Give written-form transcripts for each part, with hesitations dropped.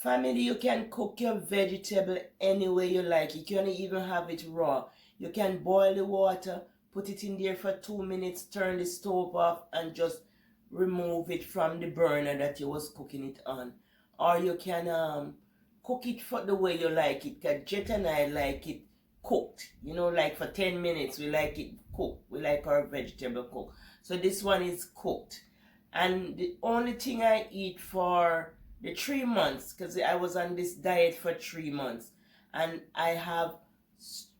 Family, you can cook your vegetable any way you like. You can even have it raw. You can boil the water, put it in there for 2 minutes, turn the stove off, and just remove it from the burner that you was cooking it on. Or you can cook it for the way you like it. Cause Jet and I like it cooked. Like for 10 minutes, we like it cooked. We like our vegetable cooked. So this one is cooked. And the only thing I eat for the 3 months, because I was on this diet for 3 months, and I have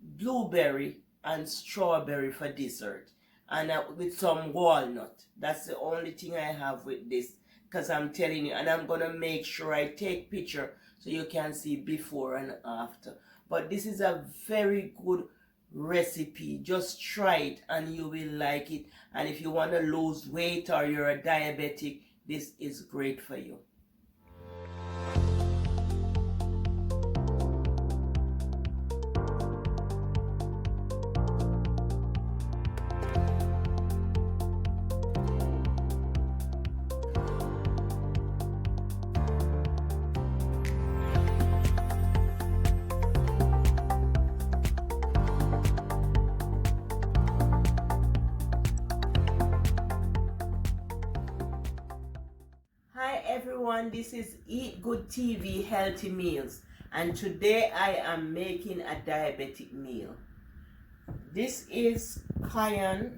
blueberry and strawberry for dessert, and with some walnut. That's the only thing I have with this, because I'm telling you, and I'm gonna make sure I take picture so you can see before and after. But this is a very good recipe. Just try it and you will like it. And if you want to lose weight or you're a diabetic, this is great for you. Hi everyone, this is Eat Good TV Healthy Meals, and today I am making a diabetic meal. This is cayenne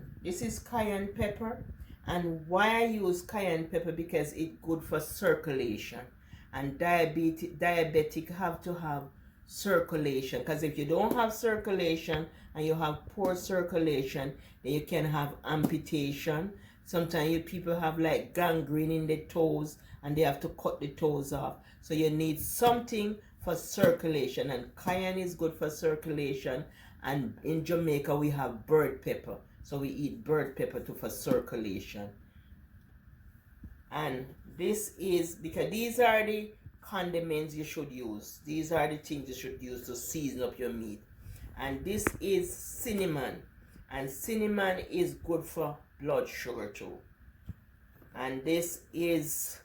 pepper, and why I use cayenne pepper, because it's good for circulation, and diabetic have to have circulation, because if you don't have circulation and you have poor circulation, then you can have amputation. Sometimes people have like gangrene in the toes and they have to cut the toes off. So you need something for circulation, and cayenne is good for circulation. And in Jamaica we have bird pepper, so we eat bird pepper too for circulation. And this is because these are the condiments you should use. These are the things you should use to season up your meat. And this is cinnamon, and cinnamon is good for blood sugar too. And this is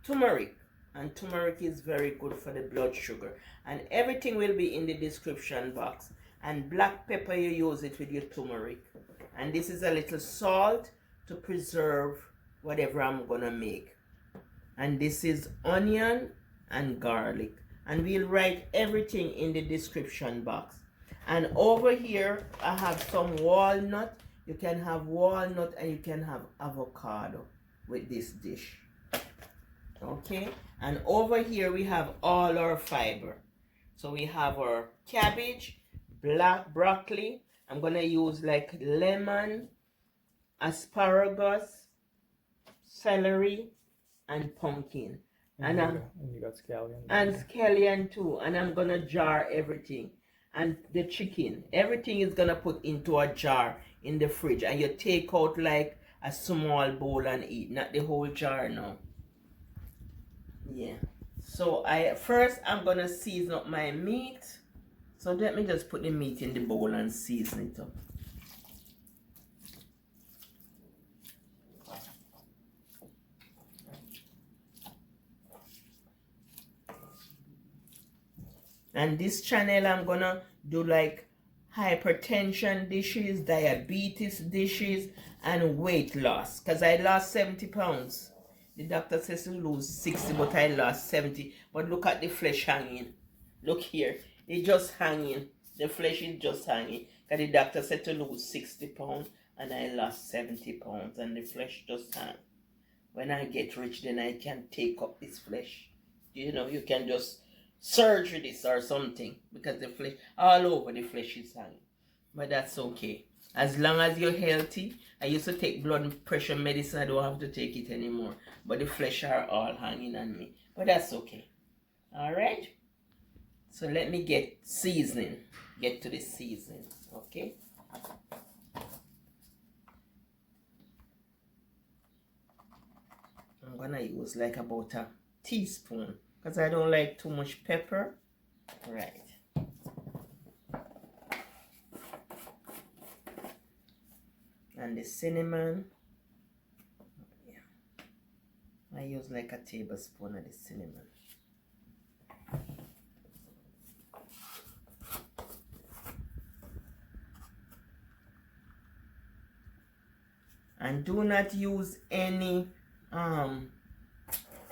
turmeric, and turmeric is very good for the blood sugar. And everything will be in the description box. And black pepper, you use it with your turmeric. And this is a little salt to preserve whatever I'm gonna make. And this is onion and garlic. And we'll write everything in the description box. And over here I have some walnut. You can have walnut and you can have avocado with this dish. Okay, and over here we have all our fiber. So we have our cabbage, black broccoli. I'm gonna use like lemon, asparagus, celery, and pumpkin. And you got scallion. And scallion too. And I'm gonna jar everything. And the chicken, everything is gonna put into a jar in the fridge, and you take out like a small bowl and eat, not the whole jar now. Yeah. So I'm gonna season up my meat. So let me just put the meat in the bowl and season it up. And this channel I'm gonna do like hypertension dishes, diabetes dishes, and weight loss, because I lost 70 pounds. The doctor says to lose 60, but I lost 70. But look at the flesh hanging. Look here, it's just hanging. The flesh is just hanging, because the doctor said to lose 60 pounds and I lost 70 pounds, and the flesh just hang. When I get rich, then I can take up this flesh. You can just surgery this or something, because the flesh all over the flesh is hanging. But that's okay, as long as you're healthy. I used to take blood pressure medicine. I don't have to take it anymore, but the flesh are all hanging on me, but that's okay. All right, so let me get to the seasoning. Okay, I'm gonna use like about a teaspoon, because I don't like too much pepper. Right. And the cinnamon. Yeah. I use like a tablespoon of the cinnamon. And do not use any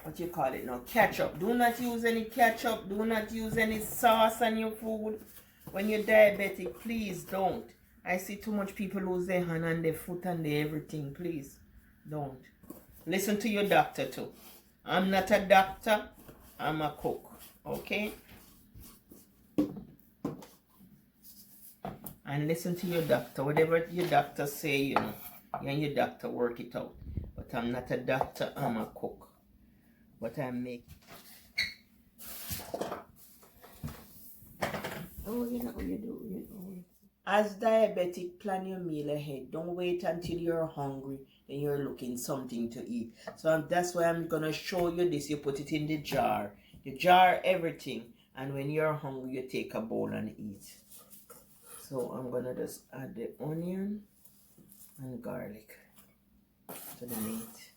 what you call it now, ketchup. Do not use any ketchup. Do not use any sauce on your food when you're diabetic. Please don't. I see too much people lose their hand and their foot and their everything. Please don't. Listen to your doctor too. I'm not a doctor, I'm a cook. Okay? And listen to your doctor. Whatever your doctor say, you know, you and your doctor work it out. But I'm not a doctor, I'm a cook. But I make. Oh, you know what you do. You know. As diabetic, plan your meal ahead. Don't wait until you're hungry and you're looking something to eat. So that's why I'm gonna show you this. You put it in the jar. You jar everything, and when you're hungry, you take a bowl and eat. So I'm gonna just add the onion and garlic to the meat.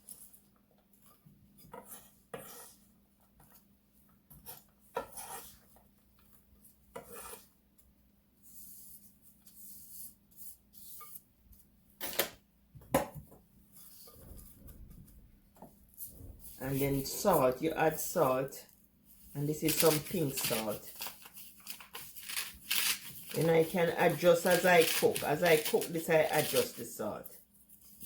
And then salt, you add salt, and this is some pink salt. And I can adjust as I cook. As I cook this, I adjust the salt.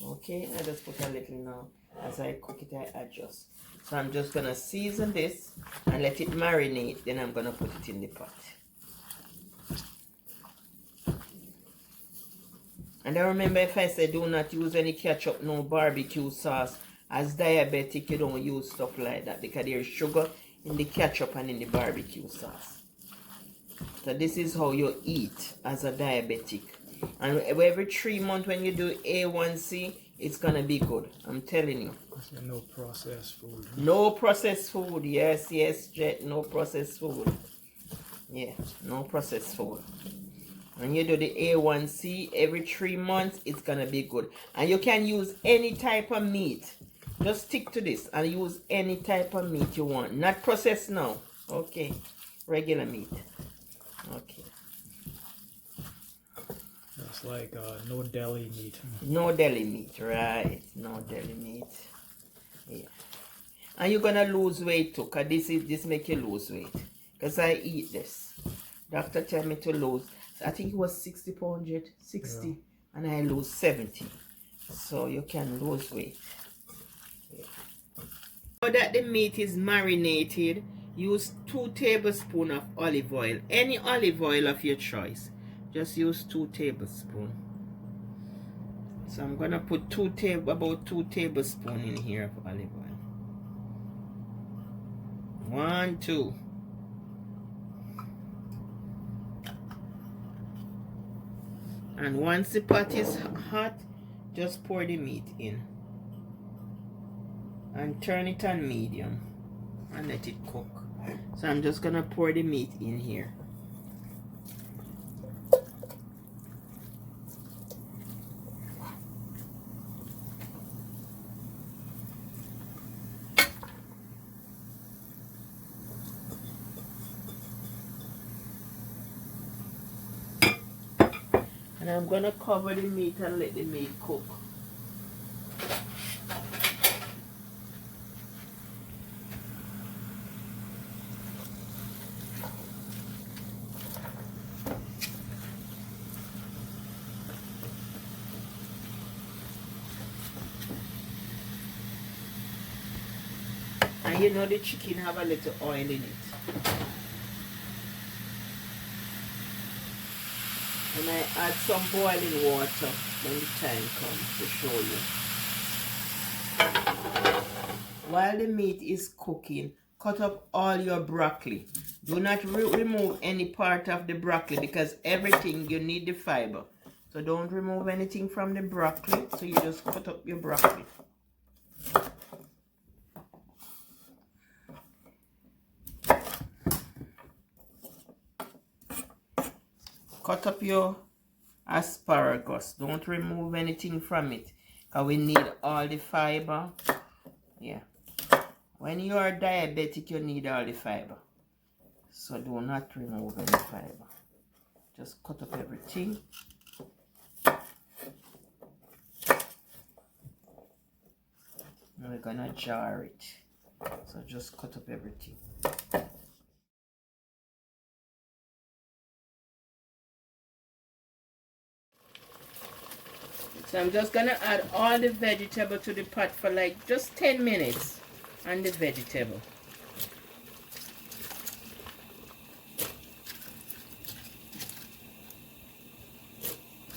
Okay, I just put a little now. As I cook it, I adjust. So I'm just gonna season this and let it marinate. Then I'm gonna put it in the pot. And I remember if I say do not use any ketchup, no barbecue sauce. As diabetic, you don't use stuff like that because there's sugar in the ketchup and in the barbecue sauce. So this is how you eat as a diabetic. And every 3 months when you do A1C, it's gonna be good. I'm telling you. No processed food. No processed food. Yes, yes, Jet. No processed food. Yeah, no processed food. When you do the A1C every 3 months, it's gonna be good. And you can use any type of meat. Just stick to this and use any type of meat you want. Not processed now. Okay. Regular meat. Okay. It's like no deli meat. No deli meat, right. No deli meat. Yeah. And you're gonna lose weight too, because this make you lose weight. Because I eat this. Doctor tell me to lose. I think it was 60 pounds, 60. Yeah. And I lose 70. So you can lose weight. Yeah. Now that the meat is marinated, use 2 tablespoons of olive oil. Any olive oil of your choice. Just use 2 tablespoons. So I'm gonna put about 2 tablespoons in here of olive oil. 1, 2. And once the pot is hot, just pour the meat in. And turn it on medium. And let it cook. So I'm just gonna pour the meat in here. And I'm gonna cover the meat and let the meat cook. And you know the chicken have a little oil in it. And I add some boiling water when the time comes to show you. While the meat is cooking, cut up all your broccoli. Do not remove any part of the broccoli because everything you need the fiber. So don't remove anything from the broccoli. So you just cut up your broccoli. Cut up your asparagus. Don't remove anything from it because we need all the fiber. Yeah. When you are diabetic, you need all the fiber. So do not remove any fiber. Just cut up everything. And we're gonna jar it. So just cut up everything. So I'm just gonna add all the vegetable to the pot for like just 10 minutes and the vegetable.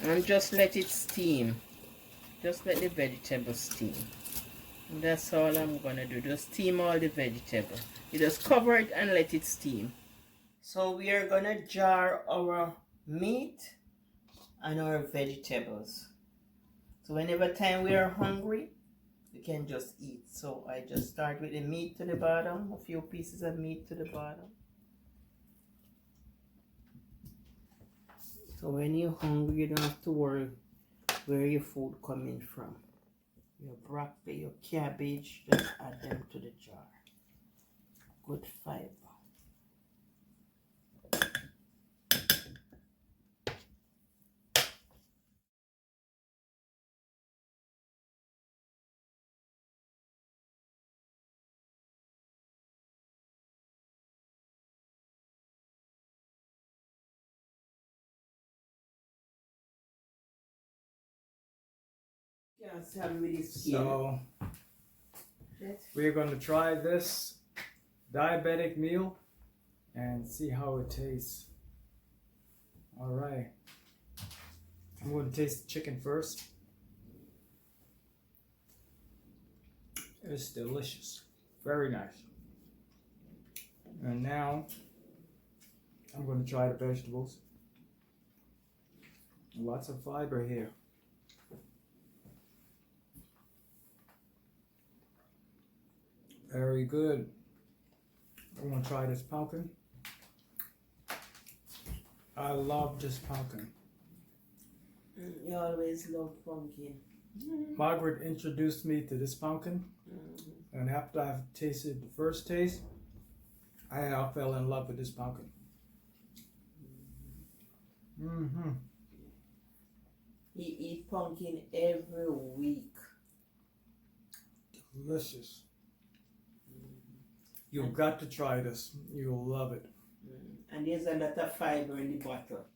And just let it steam. Just let the vegetable steam. And that's all I'm gonna do. Just steam all the vegetable. You just cover it and let it steam. So we are gonna jar our meat and our vegetables. So whenever time we are hungry, we can just eat. So I just start with the meat to the bottom, a few pieces of meat to the bottom. So when you're hungry, you don't have to worry where your food coming from. Your broccoli, your cabbage, just add them to the jar. Good fiber. So we're going to try this diabetic meal and see how it tastes. All right. I'm going to taste the chicken first. It's delicious. Very nice. And now I'm going to try the vegetables. Lots of fiber here. Very good. I'm going to try this pumpkin. I love this pumpkin. You always love pumpkin. Margaret introduced me to this pumpkin, and after I've tasted the first taste, I fell in love with this pumpkin. He eat pumpkin every week. Delicious. You've got to try this. You'll love it. And there's a lot of fiber in the bottle.